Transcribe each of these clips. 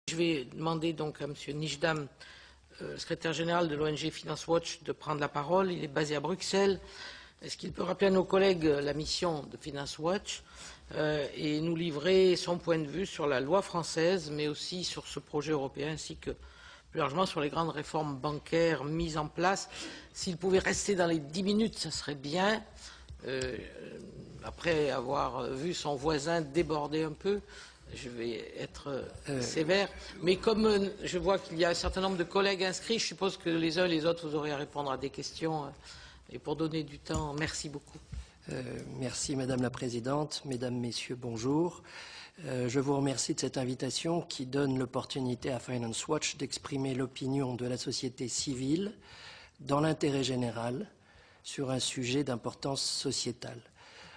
Je vais demander donc à M. Nijdam, secrétaire général de l'ONG Finance Watch, de prendre la parole. Il est basé à Bruxelles. Est-ce qu'il peut rappeler à nos collègues la mission de Finance Watch et nous livrer son point de vue sur la loi française, mais aussi sur ce projet européen, ainsi que plus largement sur les grandes réformes bancaires mises en place. S'il pouvait rester dans les 10 minutes, ça serait bien. Après avoir vu son voisin déborder un peu, je vais être sévère. Mais comme je vois qu'il y a un certain nombre de collègues inscrits, je suppose que les uns et les autres, vous aurez à répondre à des questions. Et pour donner du temps, merci beaucoup. Merci Madame la Présidente. Mesdames, Messieurs, bonjour. Je vous remercie de cette invitation qui donne l'opportunité à Finance Watch d'exprimer l'opinion de la société civile dans l'intérêt général sur un sujet d'importance sociétale.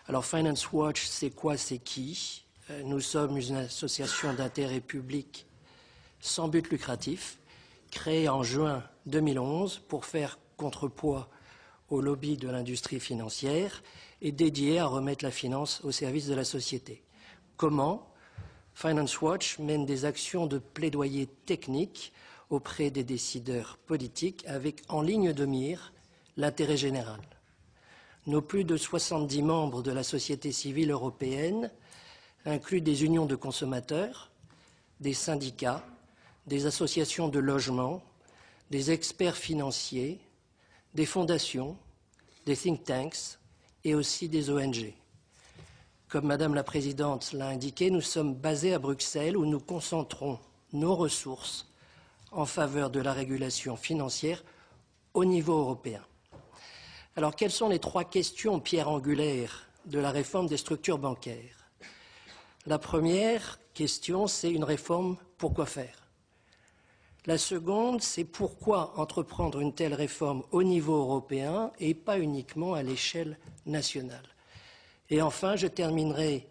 Alors Finance Watch, c'est quoi, c'est qui? Nous sommes une association d'intérêt public sans but lucratif, créée en juin 2011 pour faire contrepoids au lobby de l'industrie financière et dédiée à remettre la finance au service de la société. Comment? Finance Watch mène des actions de plaidoyer technique auprès des décideurs politiques avec en ligne de mire l'intérêt général. Nos plus de 70 membres de la société civile européenne incluent des unions de consommateurs, des syndicats, des associations de logement, des experts financiers, des fondations, des think tanks et aussi des ONG. Comme Madame la Présidente l'a indiqué, nous sommes basés à Bruxelles où nous concentrons nos ressources en faveur de la régulation financière au niveau européen. Alors, quelles sont les 3 questions pierres angulaires de la réforme des structures bancaires? La première question, c'est une réforme, pourquoi faire? La seconde, c'est pourquoi entreprendre une telle réforme au niveau européen et pas uniquement à l'échelle nationale. Et enfin, je terminerai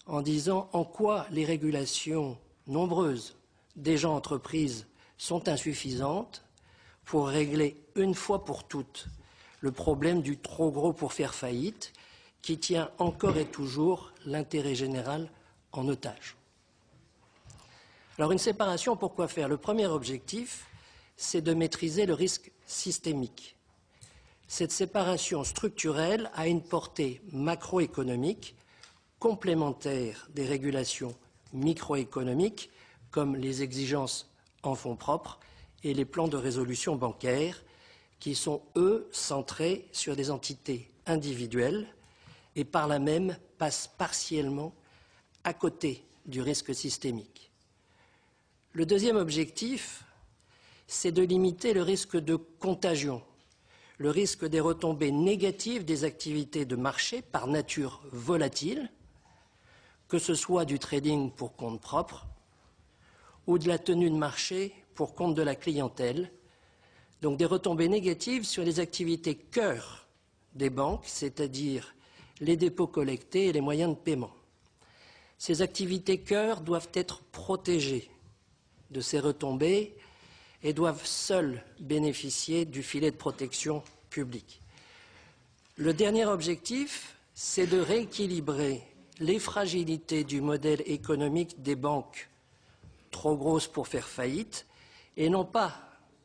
en disant en quoi les régulations nombreuses déjà entreprises sont insuffisantes pour régler une fois pour toutes le problème du trop gros pour faire faillite qui tient encore et toujours l'intérêt général en otage. Alors une séparation, pourquoi faire? Le premier objectif, c'est de maîtriser le risque systémique. Cette séparation structurelle a une portée macroéconomique complémentaire des régulations microéconomiques comme les exigences en fonds propres et les plans de résolution bancaire qui sont, eux, centrés sur des entités individuelles et par là même passent partiellement à côté du risque systémique. Le deuxième objectif, c'est de limiter le risque de contagion, le risque des retombées négatives des activités de marché par nature volatile, que ce soit du trading pour compte propre ou de la tenue de marché pour compte de la clientèle, donc des retombées négatives sur les activités cœur des banques, c'est-à-dire les dépôts collectés et les moyens de paiement. Ces activités cœur doivent être protégées de ces retombées et doivent seules bénéficier du filet de protection publique. Le dernier objectif, c'est de rééquilibrer les fragilités du modèle économique des banques trop grosses pour faire faillite et non pas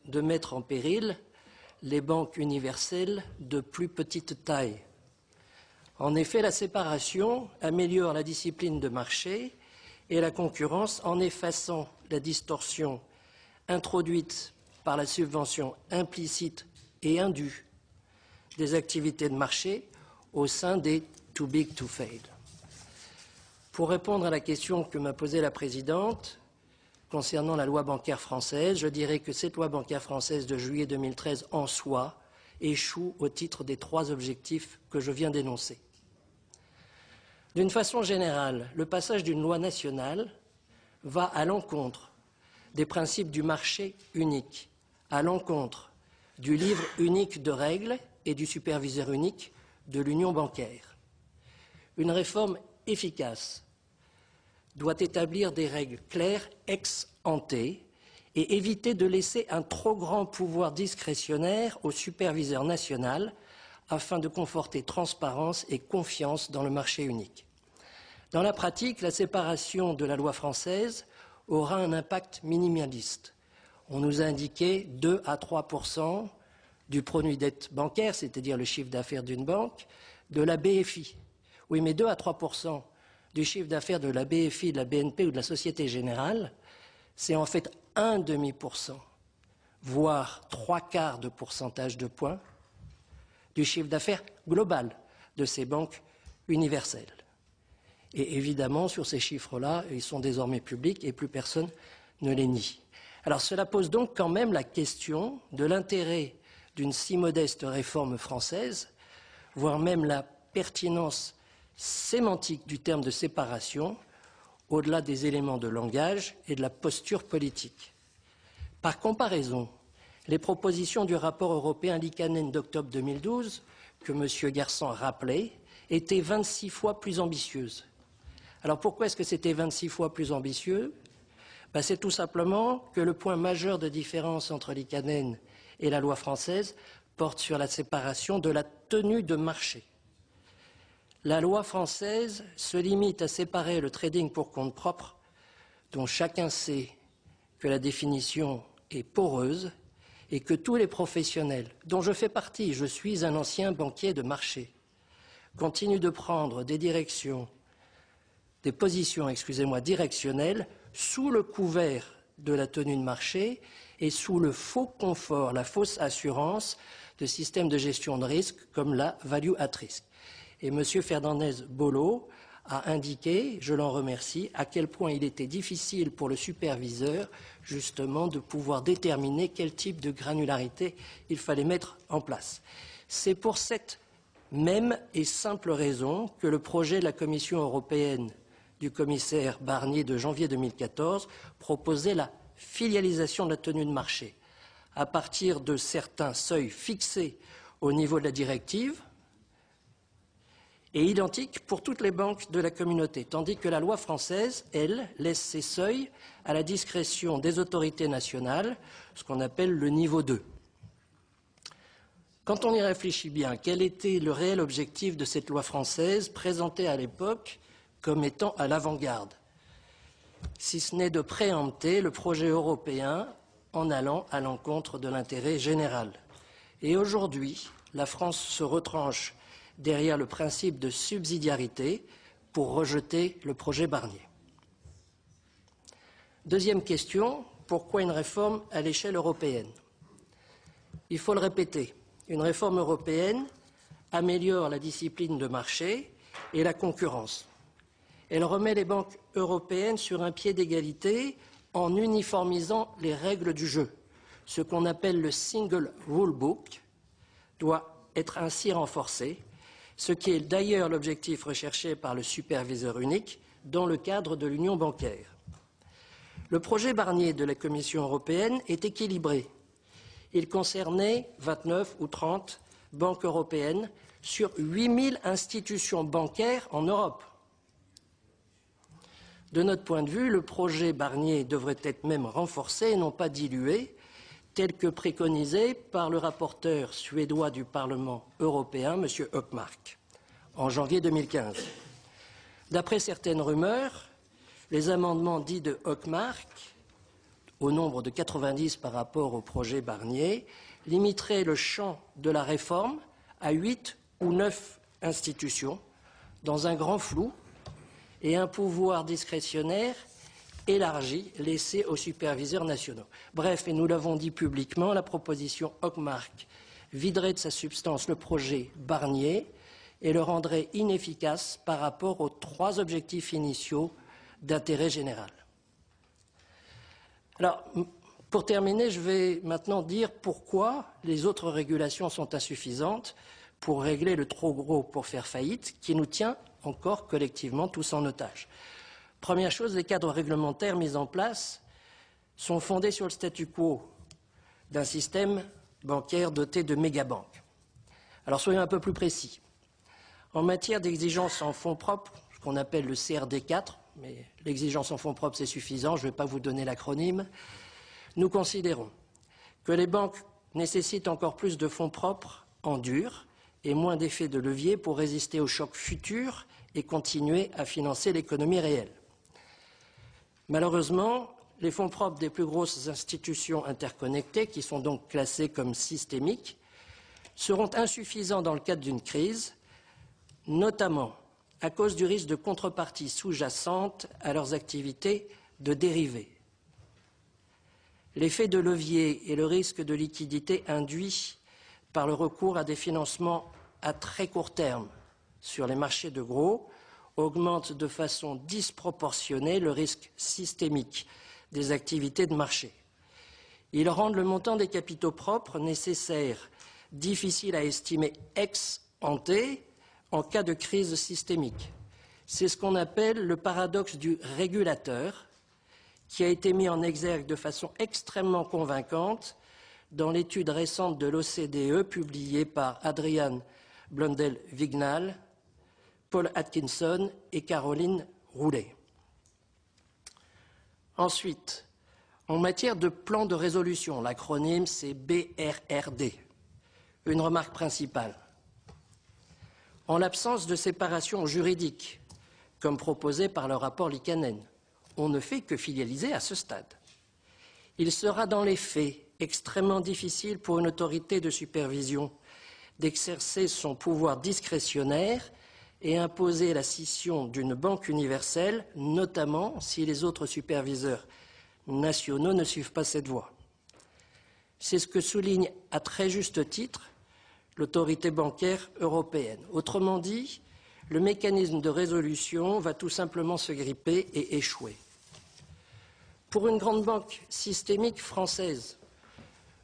de mettre en péril les banques universelles de plus petite taille. En effet, la séparation améliore la discipline de marché et la concurrence en effaçant la distorsion introduite par la subvention implicite et indue des activités de marché au sein des too big to fail. Pour répondre à la question que m'a posée la Présidente concernant la loi bancaire française, je dirais que cette loi bancaire française de juillet 2013 en soi échoue au titre des 3 objectifs que je viens d'énoncer. D'une façon générale, le passage d'une loi nationale va à l'encontre des principes du marché unique, à l'encontre du livre unique de règles et du superviseur unique de l'union bancaire. Une réforme efficace doit établir des règles claires ex ante et éviter de laisser un trop grand pouvoir discrétionnaire au superviseur national afin de conforter transparence et confiance dans le marché unique. Dans la pratique, la séparation de la loi française aura un impact minimaliste. On nous a indiqué 2 à 3% du produit dette bancaire, c'est-à-dire le chiffre d'affaires d'une banque, de la BFI. Oui, mais 2 à 3% du chiffre d'affaires de la BFI, de la BNP ou de la Société Générale, c'est en fait 1,5%, voire 3/4 de pourcentage de points du chiffre d'affaires global de ces banques universelles. Et évidemment, sur ces chiffres-là, ils sont désormais publics et plus personne ne les nie. Alors cela pose donc quand même la question de l'intérêt d'une si modeste réforme française, voire même la pertinence sémantique du terme de séparation, au-delà des éléments de langage et de la posture politique. Par comparaison, les propositions du rapport européen Liikanen d'octobre 2012, que M. Garçon rappelait, étaient 26 fois plus ambitieuses. Alors pourquoi est-ce que c'était 26 fois plus ambitieux? C'est tout simplement que le point majeur de différence entre Liikanen et la loi française porte sur la séparation de la tenue de marché. La loi française se limite à séparer le trading pour compte propre, dont chacun sait que la définition est poreuse et que tous les professionnels, dont je fais partie, je suis un ancien banquier de marché, continuent de prendre des positions directionnelles sous le couvert de la tenue de marché et sous le faux confort, la fausse assurance de systèmes de gestion de risque comme la value at risk. Et M. Fernandez-Bolo a indiqué, je l'en remercie, à quel point il était difficile pour le superviseur justement de pouvoir déterminer quel type de granularité il fallait mettre en place. C'est pour cette même et simple raison que le projet de la Commission européenne du commissaire Barnier de janvier 2014 proposait la filialisation de la tenue de marché à partir de certains seuils fixés au niveau de la directive et identiques pour toutes les banques de la communauté, tandis que la loi française, elle, laisse ces seuils à la discrétion des autorités nationales, ce qu'on appelle le niveau 2. Quand on y réfléchit bien, quel était le réel objectif de cette loi française présentée à l'époque comme étant à l'avant-garde, si ce n'est de préempter le projet européen en allant à l'encontre de l'intérêt général. Et aujourd'hui, la France se retranche derrière le principe de subsidiarité pour rejeter le projet Barnier. Deuxième question, pourquoi une réforme à l'échelle européenne? Il faut le répéter, une réforme européenne améliore la discipline de marché et la concurrence. Elle remet les banques européennes sur un pied d'égalité en uniformisant les règles du jeu. Ce qu'on appelle le Single Rule Book doit être ainsi renforcé, ce qui est d'ailleurs l'objectif recherché par le superviseur unique dans le cadre de l'union bancaire. Le projet Barnier de la Commission européenne est équilibré. Il concernait 29 ou 30 banques européennes sur 8000 institutions bancaires en Europe. De notre point de vue, le projet Barnier devrait être même renforcé et non pas dilué, tel que préconisé par le rapporteur suédois du Parlement européen, M. Hökmark, en janvier 2015. D'après certaines rumeurs, les amendements dits de Hökmark, au nombre de 90 par rapport au projet Barnier, limiteraient le champ de la réforme à 8 ou 9 institutions, dans un grand flou, et un pouvoir discrétionnaire élargi laissé aux superviseurs nationaux. Bref, et nous l'avons dit publiquement, la proposition Hökmark viderait de sa substance le projet Barnier et le rendrait inefficace par rapport aux 3 objectifs initiaux d'intérêt général. Alors, pour terminer, je vais maintenant dire pourquoi les autres régulations sont insuffisantes pour régler le trop gros pour faire faillite qui nous tient encore collectivement tous en otage. Première chose, les cadres réglementaires mis en place sont fondés sur le statu quo d'un système bancaire doté de mégabanques. Alors soyons un peu plus précis. En matière d'exigence en fonds propres, ce qu'on appelle le CRD4, mais l'exigence en fonds propres c'est suffisant, je ne vais pas vous donner l'acronyme, nous considérons que les banques nécessitent encore plus de fonds propres en dur et moins d'effets de levier pour résister aux chocs futurs et continuer à financer l'économie réelle. Malheureusement, les fonds propres des plus grosses institutions interconnectées, qui sont donc classées comme systémiques, seront insuffisants dans le cadre d'une crise, notamment à cause du risque de contrepartie sous-jacente à leurs activités de dérivés. L'effet de levier et le risque de liquidité induit par le recours à des financements à très court terme sur les marchés de gros augmentent de façon disproportionnée le risque systémique des activités de marché. Ils rendent le montant des capitaux propres nécessaires difficile à estimer ex ante en cas de crise systémique. C'est ce qu'on appelle le paradoxe du régulateur, qui a été mis en exergue de façon extrêmement convaincante dans l'étude récente de l'OCDE publiée par Adrian Blundell-Vignal, Paul Atkinson et Caroline Roulet. Ensuite, en matière de plan de résolution, l'acronyme c'est BRRD. Une remarque principale. En l'absence de séparation juridique, comme proposé par le rapport Liikanen, on ne fait que filialiser à ce stade. Il sera dans les faits extrêmement difficile pour une autorité de supervision d'exercer son pouvoir discrétionnaire et imposer la scission d'une banque universelle, notamment si les autres superviseurs nationaux ne suivent pas cette voie. C'est ce que souligne à très juste titre l'autorité bancaire européenne. Autrement dit, le mécanisme de résolution va tout simplement se gripper et échouer. Pour une grande banque systémique française,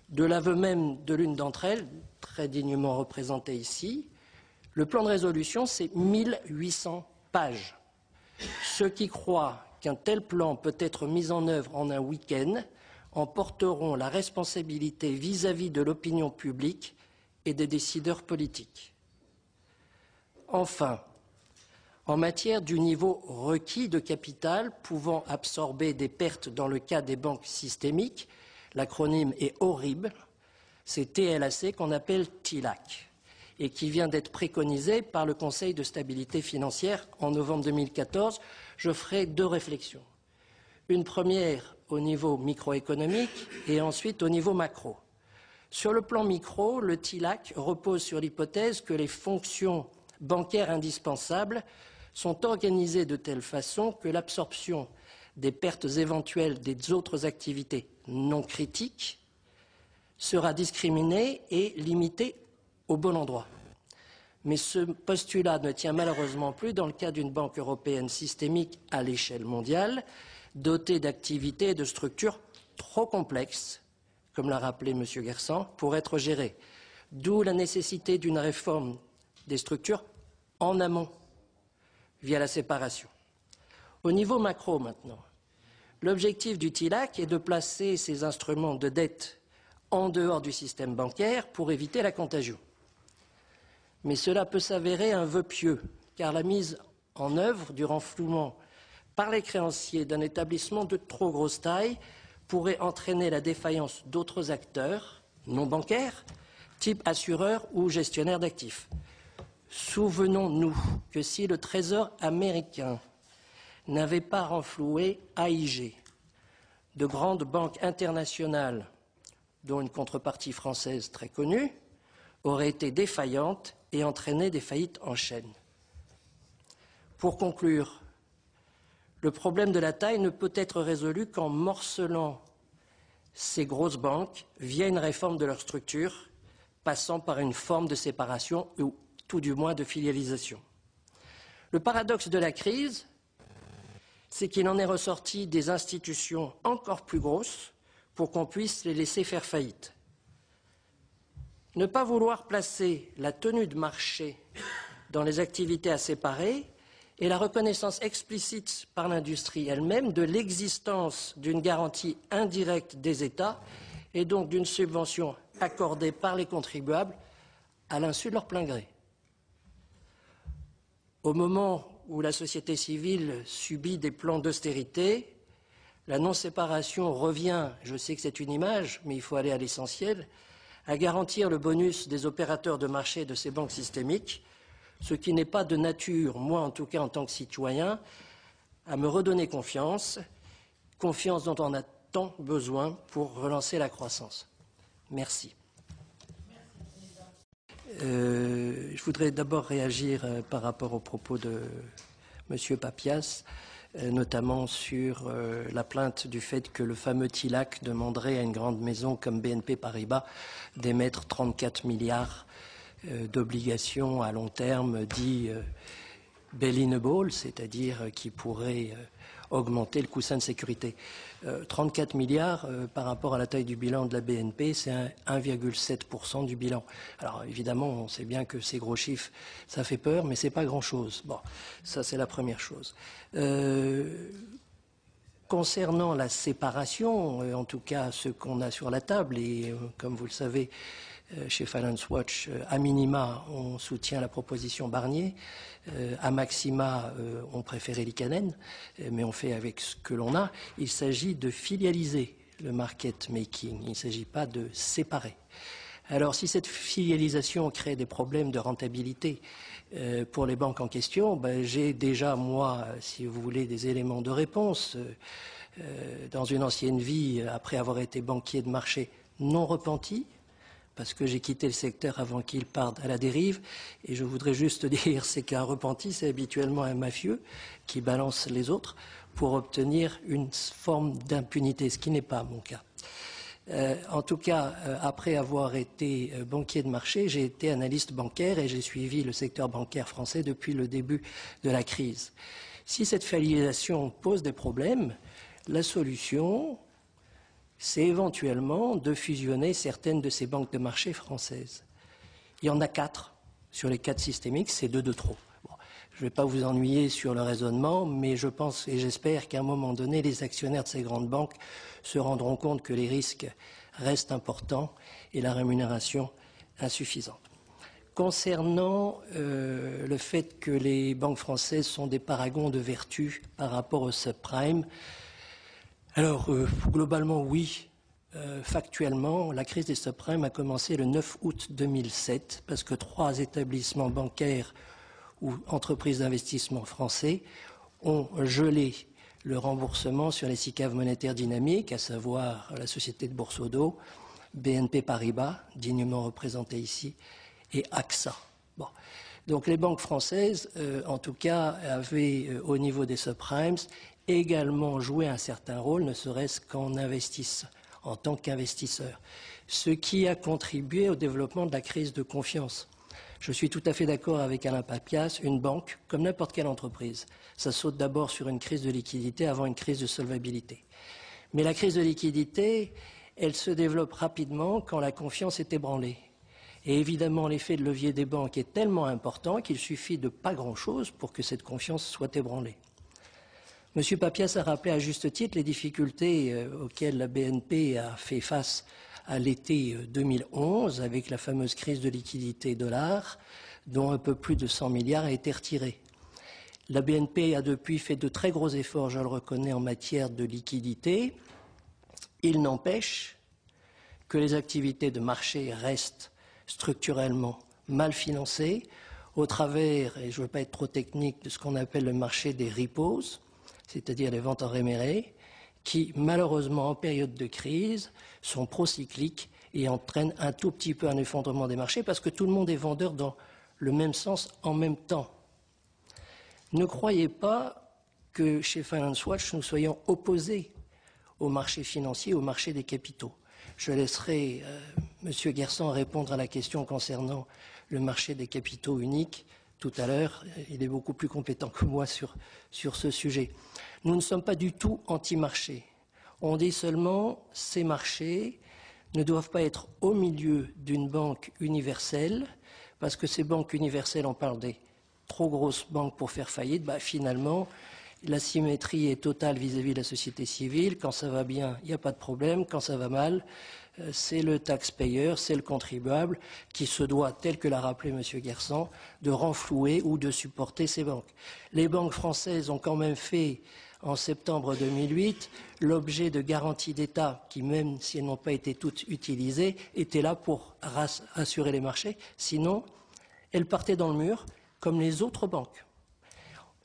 de l'aveu même de l'une d'entre elles, très dignement représentée ici, le plan de résolution, c'est 1800 pages. Ceux qui croient qu'un tel plan peut être mis en œuvre en un week-end en porteront la responsabilité vis-à-vis de l'opinion publique et des décideurs politiques. Enfin, en matière du niveau requis de capital pouvant absorber des pertes dans le cas des banques systémiques, l'acronyme est horrible, c'est TLAC qu'on appelle TILAC, et qui vient d'être préconisé par le Conseil de stabilité financière en novembre 2014. Je ferai deux réflexions. Une première au niveau microéconomique et ensuite au niveau macro. Sur le plan micro, le TILAC repose sur l'hypothèse que les fonctions bancaires indispensables sont organisées de telle façon que l'absorption des pertes éventuelles des autres activités non critiques sera discriminée et limitée au bon endroit. Mais ce postulat ne tient malheureusement plus dans le cas d'une banque européenne systémique à l'échelle mondiale, dotée d'activités et de structures trop complexes, comme l'a rappelé M. Gersan, pour être gérée. D'où la nécessité d'une réforme des structures en amont, via la séparation. Au niveau macro maintenant, l'objectif du TILAC est de placer ces instruments de dette en dehors du système bancaire pour éviter la contagion. Mais cela peut s'avérer un vœu pieux, car la mise en œuvre du renflouement par les créanciers d'un établissement de trop grosse taille pourrait entraîner la défaillance d'autres acteurs non bancaires, type assureurs ou gestionnaires d'actifs. Souvenons-nous que si le Trésor américain n'avait pas renfloué AIG, de grandes banques internationales, dont une contrepartie française très connue, auraient été défaillantes et entraîné des faillites en chaîne. Pour conclure, le problème de la taille ne peut être résolu qu'en morcelant ces grosses banques via une réforme de leur structure, passant par une forme de séparation ou tout du moins de filialisation. Le paradoxe de la crise, c'est qu'il en est ressorti des institutions encore plus grosses pour qu'on puisse les laisser faire faillite. Ne pas vouloir placer la tenue de marché dans les activités à séparer et la reconnaissance explicite par l'industrie elle-même de l'existence d'une garantie indirecte des États et donc d'une subvention accordée par les contribuables à l'insu de leur plein gré. Au moment où la société civile subit des plans d'austérité, la non-séparation revient, je sais que c'est une image, mais il faut aller à l'essentiel, à garantir le bonus des opérateurs de marché de ces banques systémiques, ce qui n'est pas de nature, moi en tout cas en tant que citoyen, à me redonner confiance confiance dont on a tant besoin pour relancer la croissance. Merci. Je voudrais d'abord réagir par rapport aux propos de M. Papias, notamment sur la plainte du fait que le fameux TILAC demanderait à une grande maison comme BNP Paribas d'émettre 34 milliards d'obligations à long terme, dit bail-in-able, c'est-à-dire qui pourraient augmenter le coussin de sécurité. 34 milliards par rapport à la taille du bilan de la BNP, c'est 1,7% du bilan. Alors évidemment, on sait bien que ces gros chiffres, ça fait peur, mais c'est pas grand-chose. Bon, ça c'est la première chose. Concernant la séparation, en tout cas ce qu'on a sur la table, et comme vous le savez, chez Finance Watch, à minima, on soutient la proposition Barnier. À maxima, on préférait Liikanen, mais on fait avec ce que l'on a. Il s'agit de filialiser le market making. Il ne s'agit pas de séparer. Alors, si cette filialisation crée des problèmes de rentabilité pour les banques en question, ben, j'ai déjà, moi, si vous voulez, des éléments de réponse. Dans une ancienne vie, après avoir été banquier de marché non repenti, parce que j'ai quitté le secteur avant qu'il parte à la dérive. Et je voudrais juste dire, c'est qu'un repenti, c'est habituellement un mafieux qui balance les autres pour obtenir une forme d'impunité, ce qui n'est pas mon cas. En tout cas, après avoir été banquier de marché, j'ai été analyste bancaire et j'ai suivi le secteur bancaire français depuis le début de la crise. Si cette filialisation pose des problèmes, la solution, c'est éventuellement de fusionner certaines de ces banques de marché françaises. Il y en a 4 sur les 4 systémiques, c'est 2 de trop. Bon, je ne vais pas vous ennuyer sur le raisonnement, mais je pense et j'espère qu'à un moment donné, les actionnaires de ces grandes banques se rendront compte que les risques restent importants et la rémunération insuffisante. Concernant le fait que les banques françaises sont des paragons de vertu par rapport au subprime, alors, globalement, oui. Factuellement, la crise des subprimes a commencé le 9 août 2007 parce que 3 établissements bancaires ou entreprises d'investissement français ont gelé le remboursement sur les SICAV monétaires dynamiques, à savoir la Société de Bourse Auto, BNP Paribas, dignement représenté ici, et AXA. Bon. Donc les banques françaises, en tout cas, avaient, au niveau des subprimes, également joué un certain rôle, ne serait-ce qu'en investissant, en tant qu'investisseur, ce qui a contribué au développement de la crise de confiance. Je suis tout à fait d'accord avec Alain Papias, une banque, comme n'importe quelle entreprise, ça saute d'abord sur une crise de liquidité avant une crise de solvabilité. Mais la crise de liquidité, elle se développe rapidement quand la confiance est ébranlée. Et évidemment, l'effet de levier des banques est tellement important qu'il suffit de pas grand-chose pour que cette confiance soit ébranlée. M. Papias a rappelé à juste titre les difficultés auxquelles la BNP a fait face à l'été 2011 avec la fameuse crise de liquidité dollar, dont un peu plus de 100 milliards a été retiré. La BNP a depuis fait de très gros efforts, je le reconnais, en matière de liquidité. Il n'empêche que les activités de marché restent structurellement mal financées au travers, et je ne veux pas être trop technique, de ce qu'on appelle le marché des repos, c'est-à-dire les ventes en réméré, qui, malheureusement, en période de crise, sont procycliques et entraînent un tout petit peu un effondrement des marchés parce que tout le monde est vendeur dans le même sens en même temps. Ne croyez pas que chez Finance Watch, nous soyons opposés au marché financier, au marché des capitaux. Je laisserai M. Gerson répondre à la question concernant le marché des capitaux uniques tout à l'heure. Il est beaucoup plus compétent que moi sur ce sujet. Nous ne sommes pas du tout anti-marché. On dit seulement ces marchés ne doivent pas être au milieu d'une banque universelle, parce que ces banques universelles, on parle des trop grosses banques pour faire faillite, finalement, la symétrie est totale vis-à-vis de la société civile. Quand ça va bien, il n'y a pas de problème. Quand ça va mal, c'est le taxpayer, c'est le contribuable qui se doit, tel que l'a rappelé M. Gerson, de renflouer ou de supporter ces banques. Les banques françaises ont quand même fait, en septembre 2008, l'objet de garanties d'État qui, même si elles n'ont pas été toutes utilisées, étaient là pour assurer les marchés. Sinon, elles partaient dans le mur, comme les autres banques.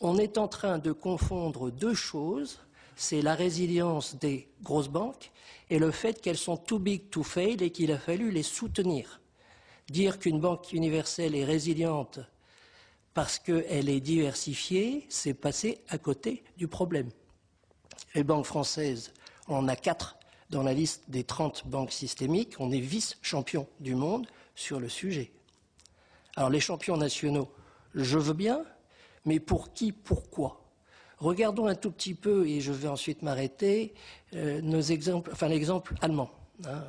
On est en train de confondre deux choses. c'est la résilience des grosses banques et le fait qu'elles sont too big to fail et qu'il a fallu les soutenir. Dire qu'une banque universelle est résiliente parce qu'elle est diversifiée, c'est passer à côté du problème. Les banques françaises, on en a 4 dans la liste des 30 banques systémiques. On est vice-champion du monde sur le sujet. Alors les champions nationaux, je veux bien, mais pour qui, pourquoi? Regardons un tout petit peu, et je vais ensuite m'arrêter, l'exemple allemand.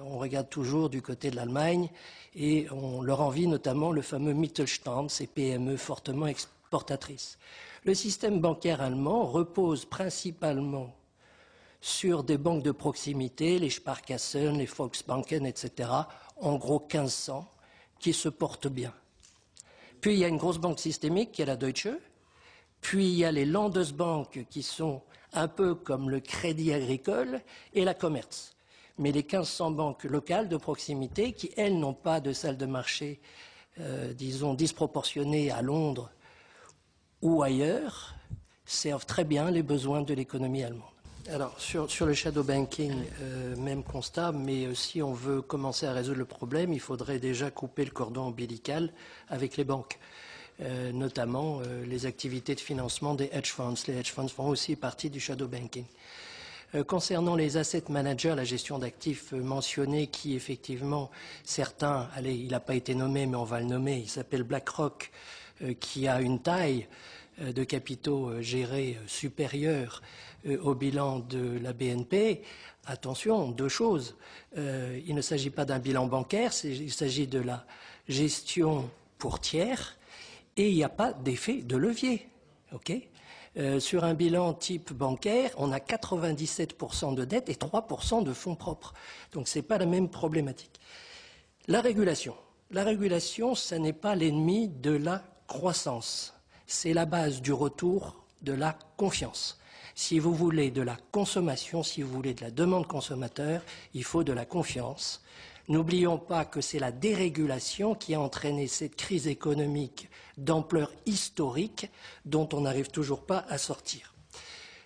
On regarde toujours du côté de l'Allemagne et on leur envie notamment le fameux Mittelstand, ces PME fortement exportatrices. Le système bancaire allemand repose principalement sur des banques de proximité, les Sparkassen, les Volksbanken, etc., en gros 1500, qui se portent bien. Puis il y a une grosse banque systémique qui est la Deutsche, puis il y a les Landesbank qui sont un peu comme le Crédit Agricole et la Commerz. Mais les 1500 banques locales de proximité qui, elles, n'ont pas de salle de marché, disons, disproportionnée à Londres ou ailleurs, servent très bien les besoins de l'économie allemande. Alors, sur le shadow banking, même constat, mais si on veut commencer à résoudre le problème, il faudrait déjà couper le cordon ombilical avec les banques, notamment les activités de financement des hedge funds. Les hedge funds font aussi partie du shadow banking. Concernant les asset managers, la gestion d'actifs mentionnés, qui effectivement, certains, allez, il n'a pas été nommé, mais on va le nommer, il s'appelle BlackRock, qui a une taille de capitaux gérés supérieure au bilan de la BNP. Attention, 2 choses. Il ne s'agit pas d'un bilan bancaire, il s'agit de la gestion pour tiers, et il n'y a pas d'effet de levier. Okay ? Sur un bilan type bancaire, on a 97% de dette et 3% de fonds propres. Donc ce n'est pas la même problématique. La régulation. La régulation, ce n'est pas l'ennemi de la croissance. C'est la base du retour de la confiance. Si vous voulez de la consommation, si vous voulez de la demande consommateur, il faut de la confiance. N'oublions pas que c'est la dérégulation qui a entraîné cette crise économique d'ampleur historique dont on n'arrive toujours pas à sortir.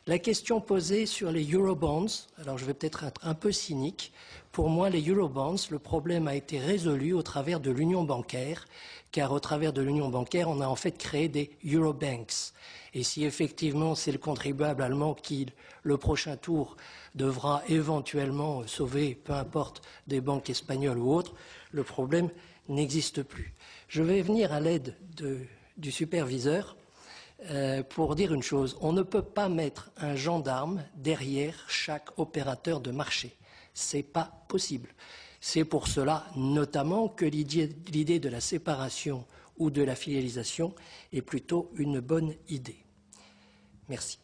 La question posée sur les Eurobonds, alors je vais peut-être être un peu cynique, pour moi les Eurobonds, le problème a été résolu au travers de l'union bancaire, car au travers de l'union bancaire, on a en fait créé des Eurobanks. Et si effectivement c'est le contribuable allemand qui, le prochain tour, devra éventuellement sauver, peu importe, des banques espagnoles ou autres, le problème n'existe plus. Je vais venir à l'aide du superviseur pour dire une chose. On ne peut pas mettre un gendarme derrière chaque opérateur de marché. Ce n'est pas possible. C'est pour cela, notamment, que l'idée de la séparation ou de la filialisation est plutôt une bonne idée. Merci.